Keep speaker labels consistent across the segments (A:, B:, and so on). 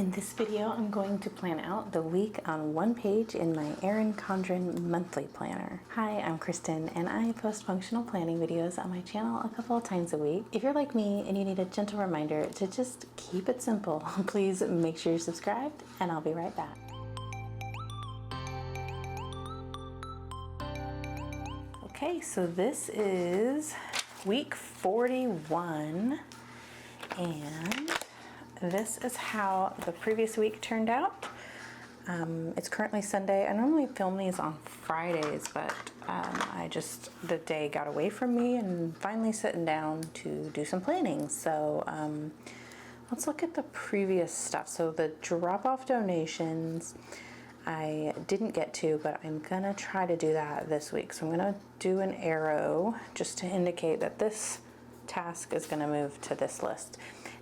A: In this video, I'm going to plan out the week on one page in my Erin Condren monthly planner. Hi, I'm Kristen, and I post functional planning videos on my channel a couple of times a week. If you're like me and you need a gentle reminder to just keep it simple, please make sure you're subscribed, and I'll be right back. Okay, so this is week 41, and this is how the previous week turned out. It's currently Sunday. I normally film these on Fridays, but the day got away from me and finally sitting down to do some planning. So let's look at the previous stuff. So the drop-off donations I didn't get to, but I'm gonna try to do that this week. So I'm gonna do an arrow just to indicate that this task is gonna move to this list.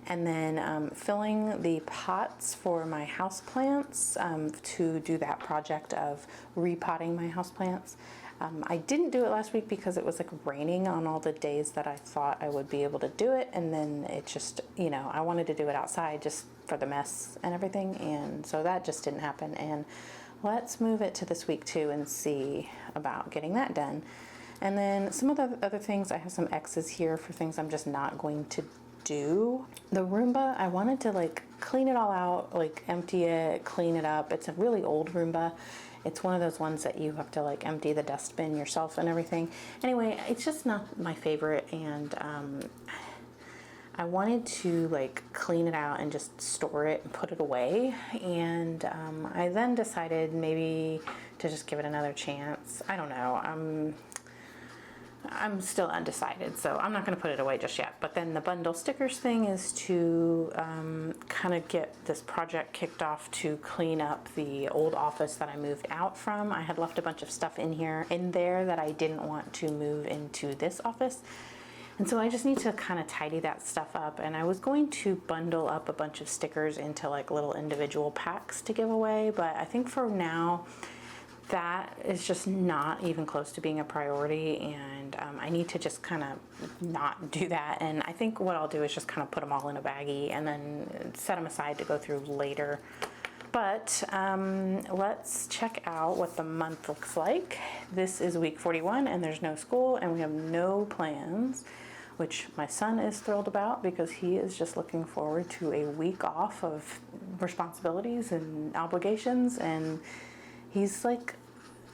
A: And then filling the pots for my houseplants to do that project of repotting my houseplants. I didn't do it last week because it was like raining on all the days that I thought I would be able to do it. And then it just, I wanted to do it outside just for the mess and everything. And so that just didn't happen. And let's move it to this week too and see about getting that done. And then some of the other things, I have some X's here for things I'm just not going to do. The Roomba, I wanted to clean it all out, empty it, clean it up. It's a really old Roomba. It's one of those ones that you have to empty the dustbin yourself and everything. Anyway, it's just not my favorite, and I wanted to clean it out and just store it and put it away. And I then decided maybe to just give it another chance. I don't know. I'm still undecided, so I'm not going to put it away just yet. But then the bundle stickers thing is to kind of get this project kicked off to clean up the old office that I moved out from. I had left a bunch of stuff in there that I didn't want to move into this office. And so I just need to kind of tidy that stuff up. And I was going to bundle up a bunch of stickers into little individual packs to give away. But I think for now, that is just not even close to being a priority, and I need to just kind of not do that. And I think what I'll do is just kind of put them all in a baggie and then set them aside to go through later. But let's check out what the month looks like. This is week 41, and there's no school, and we have no plans, which my son is thrilled about because he is just looking forward to a week off of responsibilities and obligations, and he's like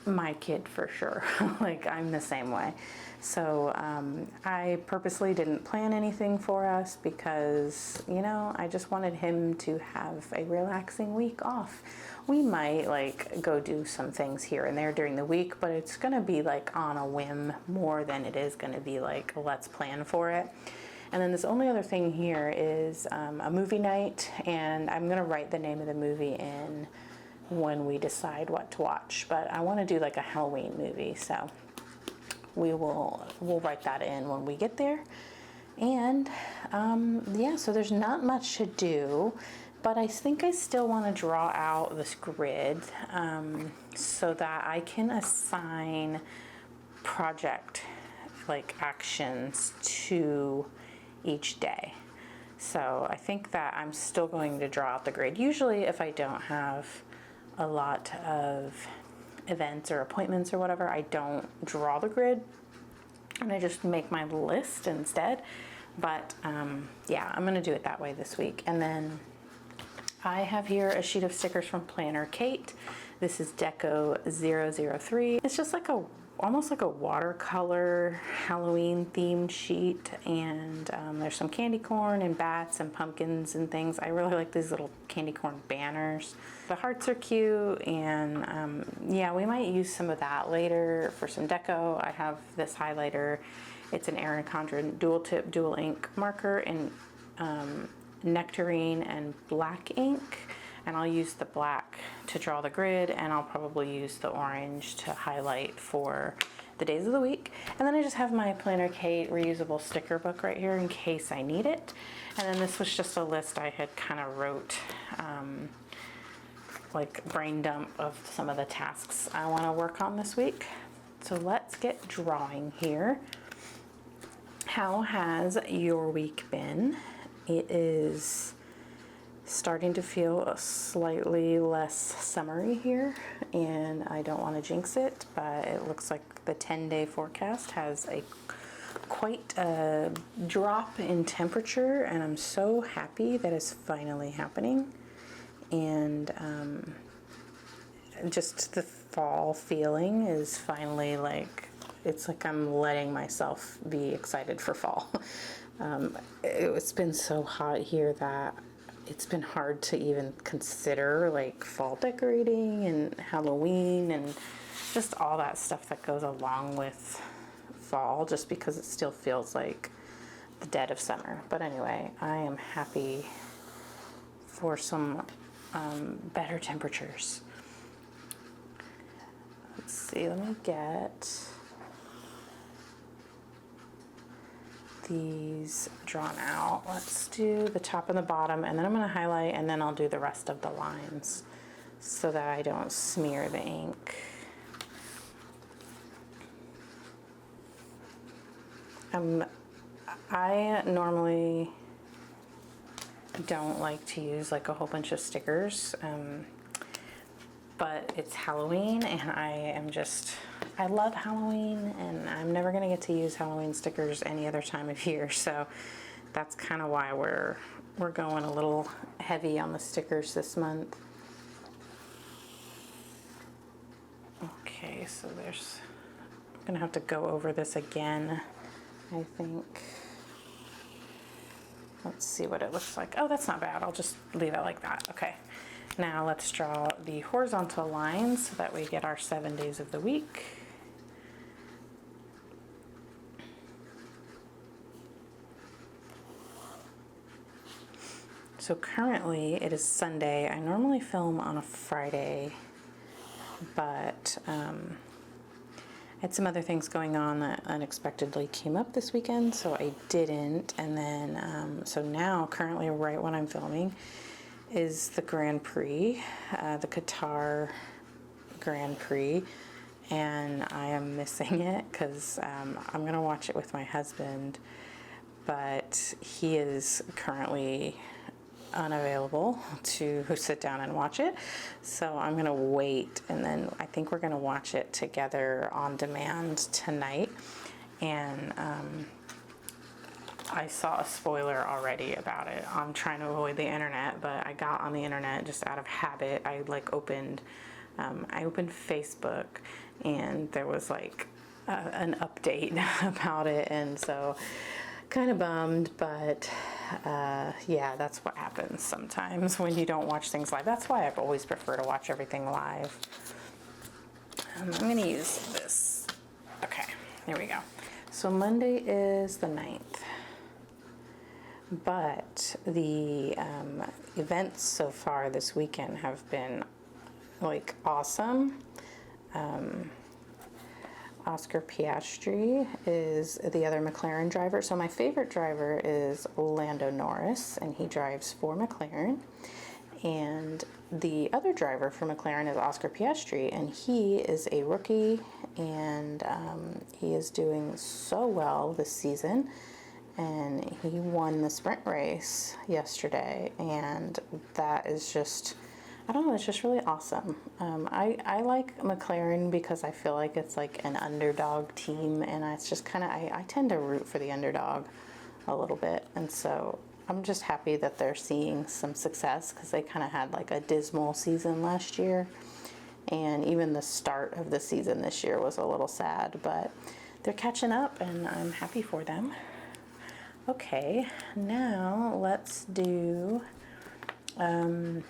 A: my kid for sure. I'm the same way. So I purposely didn't plan anything for us because, I just wanted him to have a relaxing week off. We might go do some things here and there during the week, but it's going to be on a whim more than it is going to be let's plan for it. And then this only other thing here is a movie night, and I'm going to write the name of the movie in when we decide what to watch. But I want to do a Halloween movie, so we'll write that in when we get there. And yeah, so there's not much to do, but I think I still want to draw out this grid so that I can assign project actions to each day. So I think that I'm still going to draw out the grid. Usually if I don't have a lot of events or appointments or whatever, I don't draw the grid and I just make my list instead. But yeah, I'm gonna do it that way this week. And then I have here a sheet of stickers from Planner Kate. This is Deco 003. It's just almost like a watercolor Halloween themed sheet, and there's some candy corn and bats and pumpkins and things. I really like these little candy corn banners. The hearts are cute, and yeah, we might use some of that later for some deco. I have this highlighter. It's an Erin Condren dual tip dual ink marker in nectarine and black ink. And I'll use the black to draw the grid, and I'll probably use the orange to highlight for the days of the week. And then I just have my Planner Kate reusable sticker book right here in case I need it. And then this was just a list I had kind of wrote, brain dump of some of the tasks I want to work on this week. So let's get drawing here. How has your week been? It is starting to feel slightly less summery here, and I don't want to jinx it, but it looks like the 10-day forecast has quite a drop in temperature, and I'm so happy that it's finally happening. And just the fall feeling is finally like, it's like I'm letting myself be excited for fall. It's been so hot here that it's been hard to even consider like fall decorating and Halloween and just all that stuff that goes along with fall, just because it still feels like the dead of summer. But anyway, I am happy for some better temperatures. Let's see, let me get these drawn out. Let's do the top and the bottom, and then I'm going to highlight, and then I'll do the rest of the lines so that I don't smear the ink. I normally don't like to use like a whole bunch of stickers, but it's Halloween, and I love Halloween, and I'm never gonna get to use Halloween stickers any other time of year, so that's kind of why we're going a little heavy on the stickers this month. Okay, so I'm gonna have to go over this again, I think. Let's see what it looks like. Oh, that's not bad. I'll just leave it like that. Okay. Now let's draw the horizontal lines so that we get our 7 days of the week. So currently it is Sunday. I normally film on a Friday, but I had some other things going on that unexpectedly came up this weekend, so I didn't. And then, so now currently right when I'm filming is the Grand Prix, the Qatar Grand Prix, and I am missing it because I'm gonna watch it with my husband, but he is currently unavailable to sit down and watch it, so I'm gonna wait, and then I think we're gonna watch it together on demand tonight. And I saw a spoiler already about it. I'm trying to avoid the internet, but I got on the internet just out of habit. I opened Facebook, and there was like an update about it, and so kind of bummed, but yeah, that's what happens sometimes when you don't watch things live. That's why I've always preferred to watch everything live. I'm going to use this. Okay, there we go. So Monday is the 9th, but the events so far this weekend have been like awesome. Oscar Piastri is the other McLaren driver. So my favorite driver is Lando Norris, and he drives for McLaren. And the other driver for McLaren is Oscar Piastri, and he is a rookie, and he is doing so well this season. And he won the sprint race yesterday, and that is just, I don't know, it's just really awesome. I like McLaren because I feel like it's like an underdog team, and it's just kind of, I tend to root for the underdog a little bit, and so I'm just happy that they're seeing some success, because they kind of had like a dismal season last year, and even the start of the season this year was a little sad, but they're catching up, and I'm happy for them. Okay, now let's do the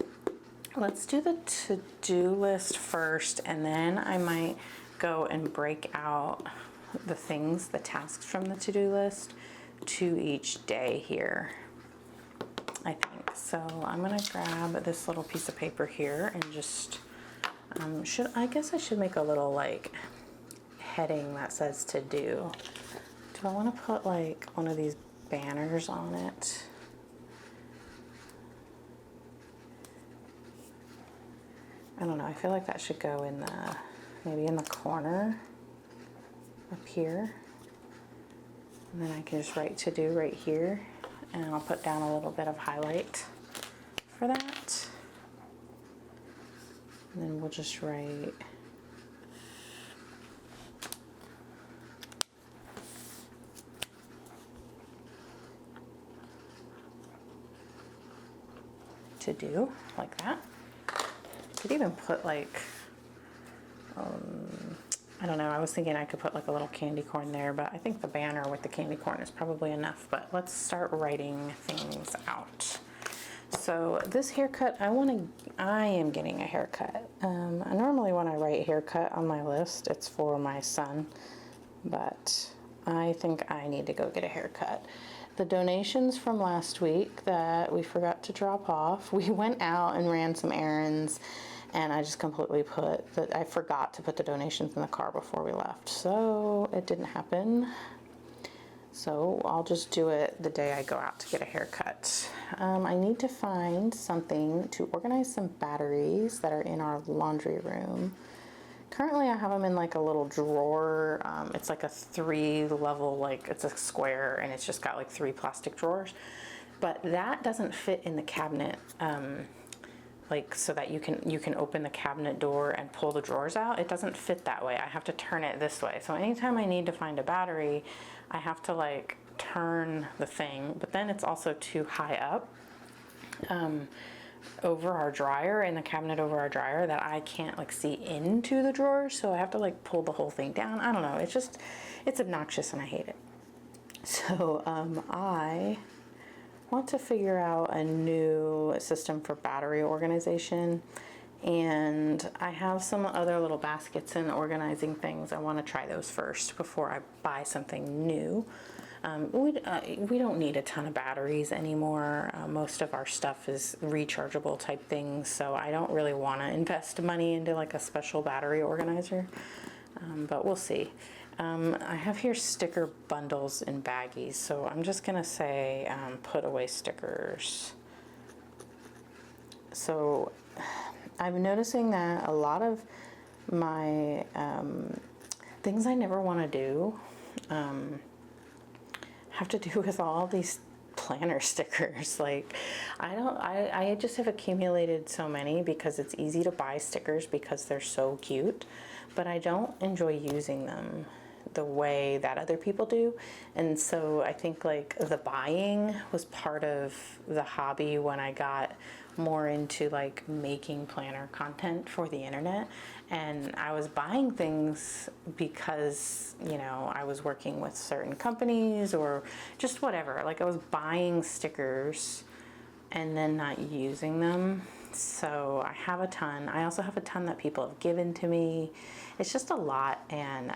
A: to-do list first, and then I might go and break out the things, the tasks from the to-do list to each day here, I think. So I'm gonna grab this little piece of paper here and just, I guess I should make a little like heading that says to do. Do I wanna put like one of these banners on it? I don't know, I feel like that should go in the, maybe in the corner up here. And then I can just write to do right here, and I'll put down a little bit of highlight for that. And then we'll just write to do, like that. Could even put like, I don't know, I was thinking I could put like a little candy corn there, but I think the banner with the candy corn is probably enough. But let's start writing things out. So this haircut, I am getting a haircut. Normally when I write haircut on my list, it's for my son, but I think I need to go get a haircut. The donations from last week that we forgot to drop off, we went out and ran some errands, and I just completely I forgot to put the donations in the car before we left, so it didn't happen. So I'll just do it the day I go out to get a haircut. I need to find something to organize some batteries that are in our laundry room. Currently I have them in like a little drawer. It's like a 3-level, like it's a square, and it's just got like 3 plastic drawers. But that doesn't fit in the cabinet, like so that you can open the cabinet door and pull the drawers out. It doesn't fit that way. I have to turn it this way. So anytime I need to find a battery, I have to like turn the thing, but then it's also too high up over our dryer, in the cabinet over our dryer, that I can't like see into the drawers, so I have to like pull the whole thing down. I don't know, it's obnoxious and I hate it. So I want to figure out a new system for battery organization, and I have some other little baskets and organizing things. I want to try those first before I buy something new. We don't need a ton of batteries anymore. Most of our stuff is rechargeable type things, so I don't really want to invest money into like a special battery organizer, but we'll see. I have here sticker bundles in baggies, so I'm just gonna say put away stickers. So I'm noticing that a lot of my things I never want to do have to do with all these planner stickers. Like I just have accumulated so many because it's easy to buy stickers because they're so cute, but I don't enjoy using them the way that other people do. And so I think like the buying was part of the hobby when I got more into like making planner content for the internet, and I was buying things because, you know, I was working with certain companies or just whatever. Like I was buying stickers and then not using them. So I have a ton. I also have a ton that people have given to me. It's just a lot, and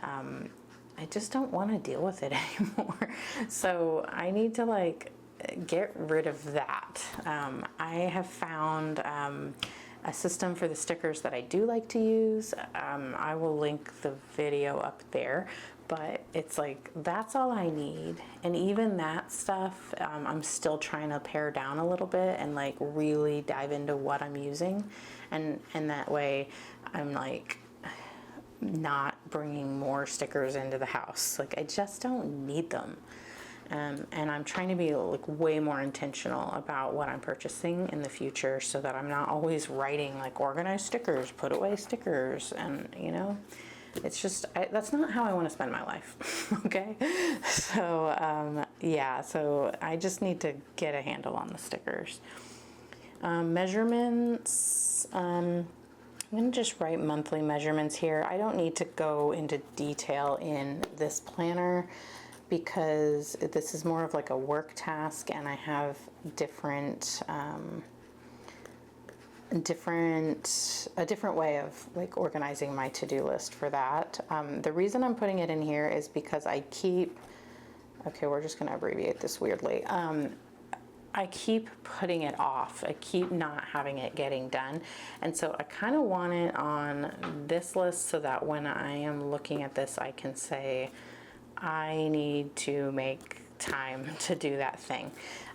A: I just don't want to deal with it anymore. So I need to like get rid of that. I have found a system for the stickers that I do like to use. I will link the video up there, but it's like that's all I need. And even that stuff, I'm still trying to pare down a little bit and like really dive into what I'm using, and that way I'm like not bringing more stickers into the house. Like I just don't need them. And I'm trying to be like way more intentional about what I'm purchasing in the future, so that I'm not always writing like organize stickers, put away stickers, and you know, it's just that's not how I want to spend my life. Okay, so yeah, so I just need to get a handle on the stickers. Measurements. I'm going to just write monthly measurements here. I don't need to go into detail in this planner because this is more of like a work task, and I have a different way of like organizing my to-do list for that. The reason I'm putting it in here is because okay, we're just going to abbreviate this weirdly. I keep putting it off. I keep not having it getting done. And so I kind of want it on this list so that when I am looking at this, I can say, I need to make time to do that thing.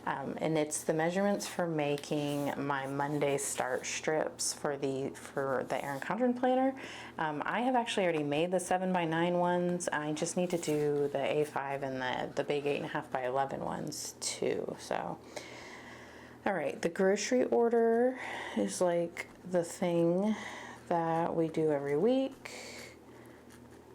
A: And it's the measurements for making my Monday start strips for the Erin Condren planner. I have actually already made the 7x9 ones. I just need to do the A5 and the big 8.5 by 11 ones too. So All right, the grocery order is like the thing that we do every week.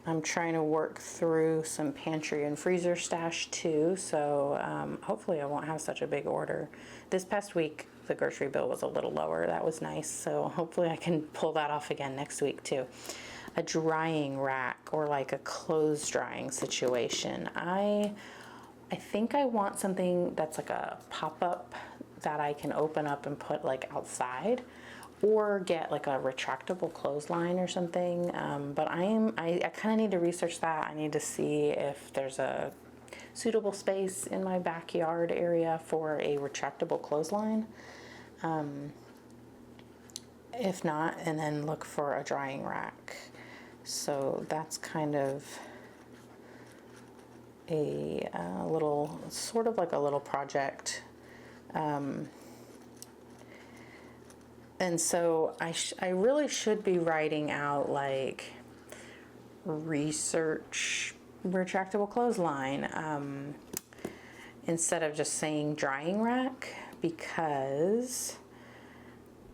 A: I'm trying to work through some pantry and freezer stash too, so hopefully I won't have such a big order. This past week, the grocery bill was a little lower. That was nice, so hopefully I can pull that off again next week too. A drying rack or like a clothes drying situation. I think I want something that's like a pop-up that I can open up and put like outside, or get like a retractable clothesline or something. But I kind of need to research that. I need to see if there's a suitable space in my backyard area for a retractable clothesline. If not, and then look for a drying rack. So that's kind of a little, sort of like a little project. And so I really should be writing out like research retractable clothesline instead of just saying drying rack, because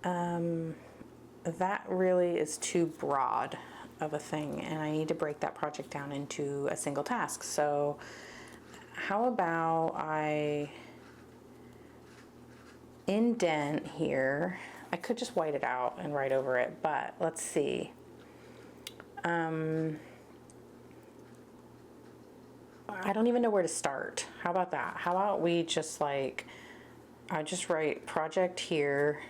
A: that really is too broad of a thing, and I need to break that project down into a single task. So how about I indent here? I could just white it out and write over it, but let's see. I don't even know where to start. How about that? How about we just like, I just write project here,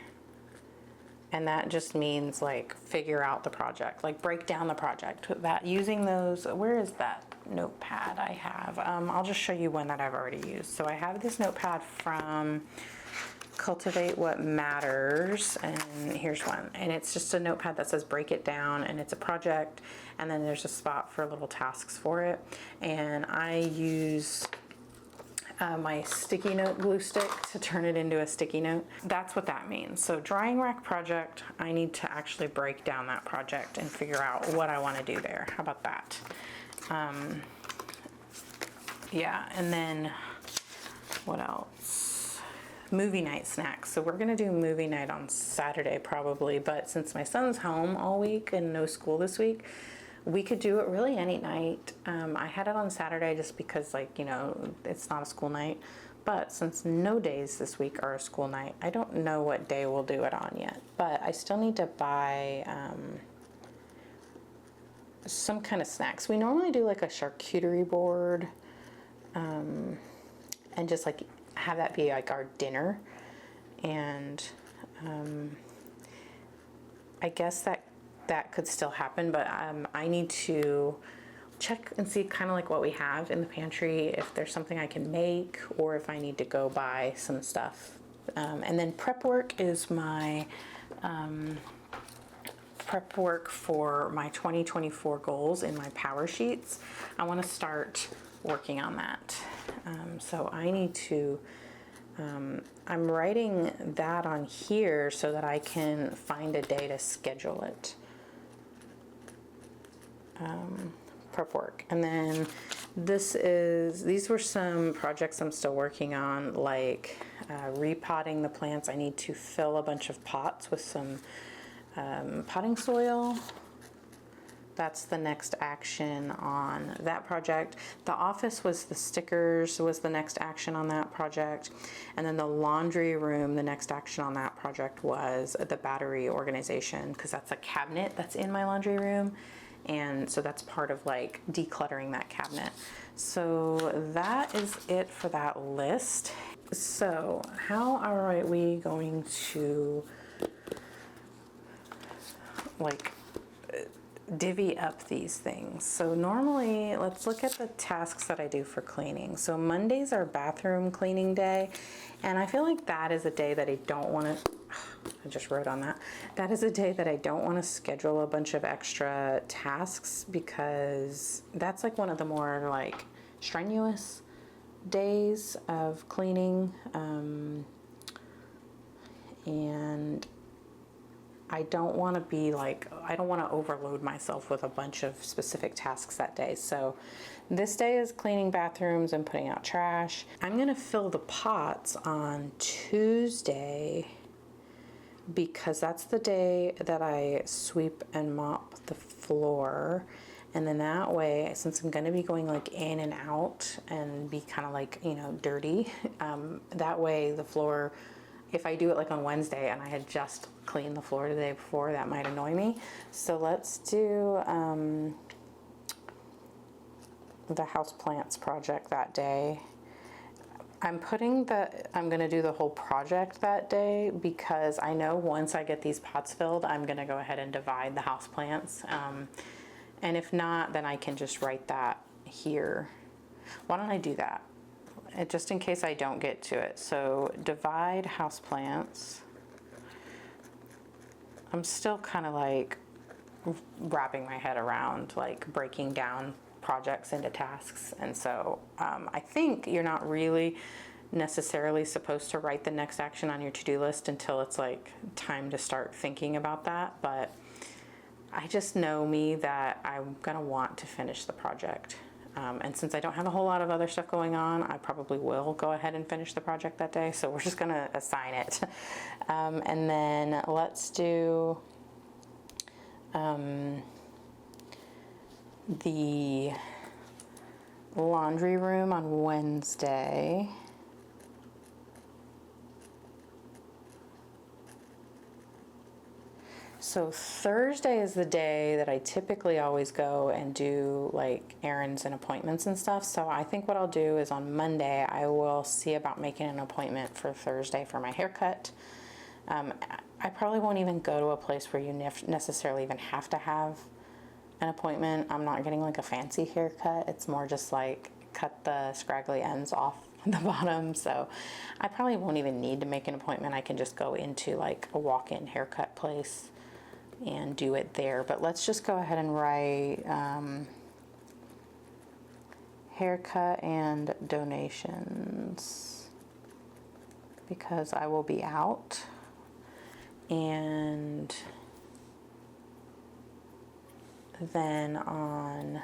A: and that just means like figure out the project, like break down the project. That using those, where is that notepad I have? I'll just show you one that I've already used. So I have this notepad from Cultivate What Matters, and here's one, and it's just a notepad that says break it down, and it's a project, and then there's a spot for little tasks for it. And I use my sticky note glue stick to turn it into a sticky note. That's what that means. So drying rack project, I need to actually break down that project and figure out what I want to do there. How about that? Yeah, and then what else? Movie night snacks. So we're gonna do movie night on Saturday probably, but since my son's home all week and no school this week, we could do it really any night. I had it on Saturday just because, like, you know, it's not a school night, but since no days this week are a school night, I don't know what day we'll do it on yet, but I still need to buy some kind of snacks. We normally do like a charcuterie board, and just like have that be like our dinner. And I guess that could still happen, but I need to check and see kind of like what we have in the pantry, if there's something I can make, or if I need to go buy some stuff. And then prep work is my prep work for my 2024 goals in my power sheets. I want to start working on that. So I need to, I'm writing that on here so that I can find a day to schedule it. Prep work. And then these were some projects I'm still working on, like repotting the plants. I need to fill a bunch of pots with some potting soil. That's the next action on that project. The office was the stickers, was the next action on that project. And then the laundry room, the next action on that project was the battery organization, because that's a cabinet that's in my laundry room. And so that's part of like decluttering that cabinet. So that is it for that list. So how are we going to like divvy up these things? So normally, let's look at the tasks that I do for cleaning. So Mondays are bathroom cleaning day, and I feel like that is a day that I don't want to, I just wrote on that. That is a day that I don't want to schedule a bunch of extra tasks, because that's like one of the more like strenuous days of cleaning. And I don't want to be like, I don't want to overload myself with a bunch of specific tasks that day. So this day is cleaning bathrooms and putting out trash. I'm going to fill the pots on Tuesday because that's the day that I sweep and mop the floor. And then that way, since I'm going to be going like in and out and be kind of like, you know, dirty, that way the floor, if I do it like on Wednesday and I had just cleaned the floor the day before, that might annoy me. So let's do the houseplants project that day. I'm going to do the whole project that day because I know once I get these pots filled, I'm going to go ahead and divide the houseplants. And if not, then I can just write that here. Why don't I do that? Just in case I don't get to it. So divide houseplants. I'm still kind of like wrapping my head around like breaking down projects into tasks. And so I think you're not really necessarily supposed to write the next action on your to-do list until it's like time to start thinking about that. But I just know me that I'm gonna want to finish the project. And since I don't have a whole lot of other stuff going on, I probably will go ahead and finish the project that day. So we're just gonna assign it. And then let's do the laundry room on Wednesday. So Thursday is the day that I typically always go and do like errands and appointments and stuff. So I think what I'll do is on Monday, I will see about making an appointment for Thursday for my haircut. I probably won't even go to a place where you necessarily even have to have an appointment. I'm not getting like a fancy haircut. It's more just like cut the scraggly ends off the bottom. So I probably won't even need to make an appointment. I can just go into like a walk-in haircut place and do it there. But let's just go ahead and write haircut and donations because I will be out. And then on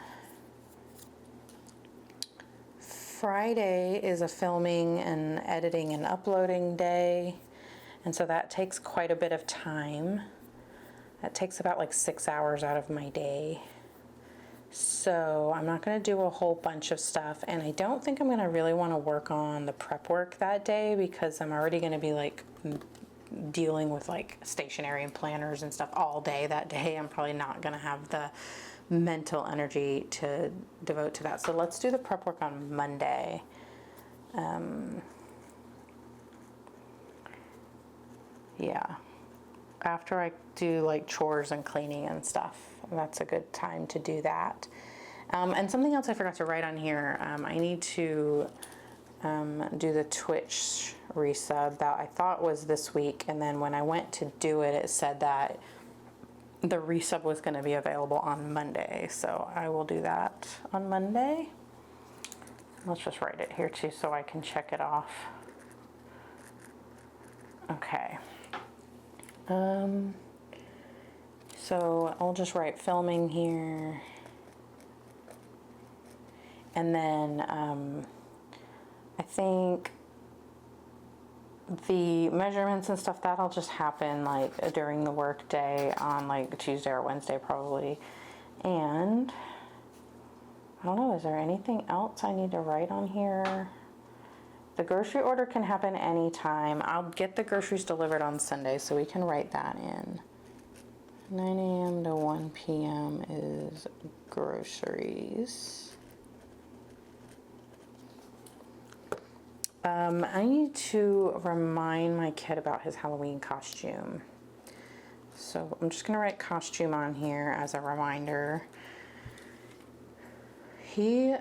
A: Friday is a filming and editing and uploading day. And so that takes quite a bit of time. That takes about like 6 hours out of my day. So I'm not going to do a whole bunch of stuff. And I don't think I'm going to really want to work on the prep work that day because I'm already going to be like dealing with like stationery and planners and stuff all day that day. I'm probably not going to have the mental energy to devote to that. So let's do the prep work on Monday. Yeah. After I do like chores and cleaning and stuff, that's a good time to do that. And something else I forgot to write on here, I need to do the Twitch resub that I thought was this week, and then when I went to do it, it said that the resub was going to be available on Monday, so I will do that on Monday. Let's just write it here too so I can check it off. Okay. So I'll just write filming here. And then I think the measurements and stuff, that'll just happen like during the work day on like Tuesday or Wednesday probably. And I don't know, is there anything else I need to write on here? The grocery order can happen anytime. I'll get the groceries delivered on Sunday, so we can write that in. 9 a.m. to 1 p.m. is groceries. I need to remind my kid about his Halloween costume. So I'm just going to write costume on here as a reminder. He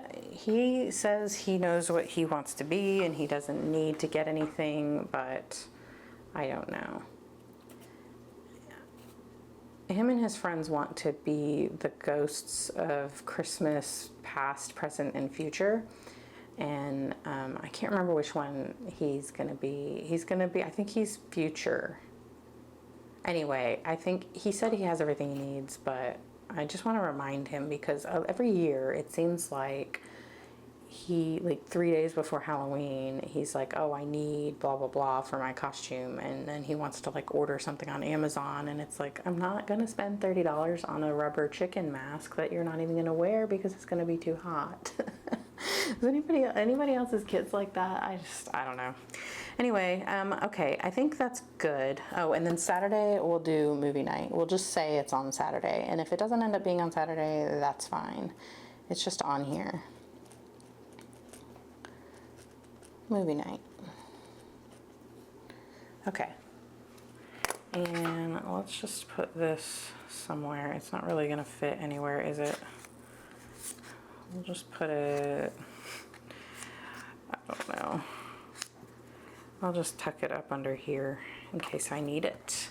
A: says he knows what he wants to be and he doesn't need to get anything, but I don't know. Him and his friends want to be the ghosts of Christmas past, present, and future. And I can't remember which one he's going to be. He's going to be, I think he's future. Anyway, I think he said he has everything he needs, but I just want to remind him because every year it seems like he, like 3 days before Halloween, he's like, oh, I need blah, blah, blah for my costume. And then he wants to like order something on Amazon. And it's like, I'm not going to spend $30 on a rubber chicken mask that you're not even going to wear because it's going to be too hot. Is anybody else's kids like that? I don't know. Anyway, okay, I think that's good. Oh, and then Saturday we'll do movie night. We'll just say it's on Saturday. And if it doesn't end up being on Saturday, that's fine. It's just on here. Movie night. Okay. And let's just put this somewhere. It's not really gonna fit anywhere, is it? We'll just put it, I don't know. I'll just tuck it up under here in case I need it.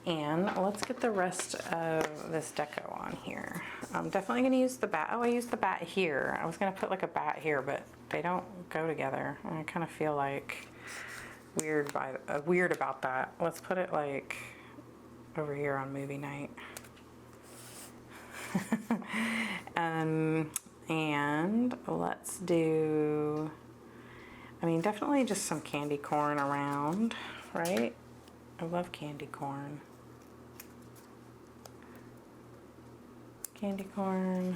A: And let's get the rest of this deco on here. I'm definitely gonna use the bat. Oh, I used the bat here. I was gonna put like a bat here, but they don't go together. I kind of feel like weird about that. Let's put it like over here on movie night. And let's do, I mean, definitely just some candy corn around, right? I love candy corn. Candy corn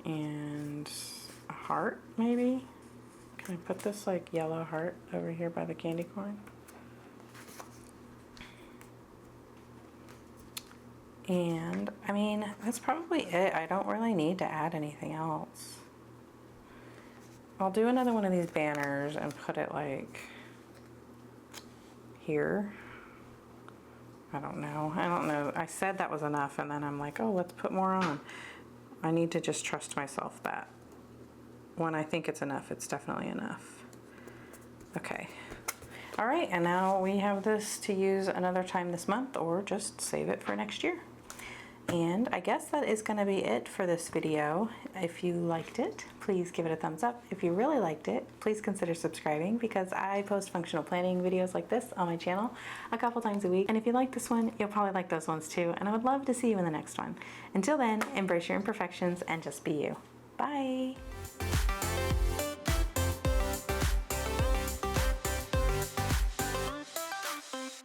A: and a heart, maybe? Can I put this like yellow heart over here by the candy corn? And I mean, that's probably it. I don't really need to add anything else. I'll do another one of these banners and put it like here. I don't know. I said that was enough and then I'm like, oh, let's put more on. I need to just trust myself that when I think it's enough, it's definitely enough. Okay. All right, and now we have this to use another time this month or just save it for next year. And I guess that is going to be it for this video. If you liked it, please give it a thumbs up. If you really liked it, please consider subscribing because I post functional planning videos like this on my channel a couple times a week. And if you like this one, you'll probably like those ones too. And I would love to see you in the next one. Until then, embrace your imperfections and just be you. Bye.